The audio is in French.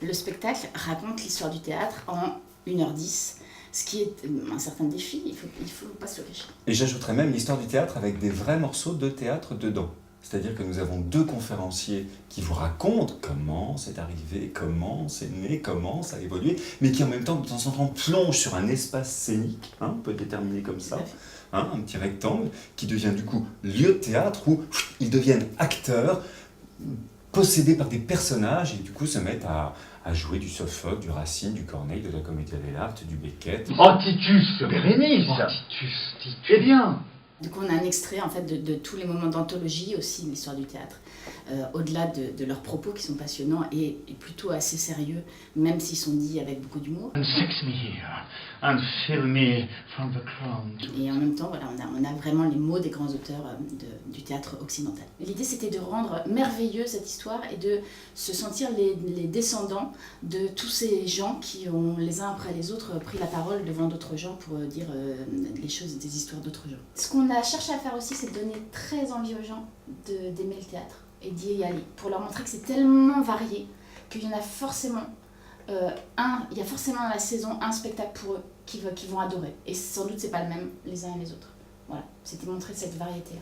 Le spectacle raconte l'histoire du théâtre en 1h10, ce qui est un certain défi, il faut pas se le cacher. Et j'ajouterais même l'histoire du théâtre avec des vrais morceaux de théâtre dedans. C'est-à-dire que nous avons 2 conférenciers qui vous racontent comment c'est arrivé, comment c'est né, comment ça a évolué, mais qui en même temps, de temps en temps, plongent sur un espace scénique, on peut le déterminer comme ça, un petit rectangle, qui devient du coup lieu de théâtre où ils deviennent acteurs, possédés par des personnages, et du coup se mettent à jouer du Sophocle, du Racine, du Corneille, de la Commedia dell'arte, du Beckett. Oh Titus, Bérénice! Oh Titus. Eh bien! Du coup, on a un extrait en fait de tous les moments d'anthologie aussi de l'histoire du théâtre. Au-delà de leurs propos qui sont passionnants et plutôt assez sérieux, même s'ils sont dits avec beaucoup d'humour. And fix me here, and fill me from the crown. Et en même temps, voilà, on a vraiment les mots des grands auteurs du théâtre occidental. L'idée, c'était de rendre merveilleux cette histoire et de se sentir les descendants de tous ces gens qui ont, les uns après les autres, pris la parole devant d'autres gens pour dire les choses, des histoires d'autres gens. Ce qu'on a cherché à faire aussi, c'est de donner très envie aux gens d'aimer le théâtre et d'y aller, pour leur montrer que c'est tellement varié qu'il y en a forcément il y a forcément dans la saison un spectacle pour eux qu'ils vont adorer. Et sans doute c'est pas le même les uns et les autres. Voilà, c'était montrer cette variété.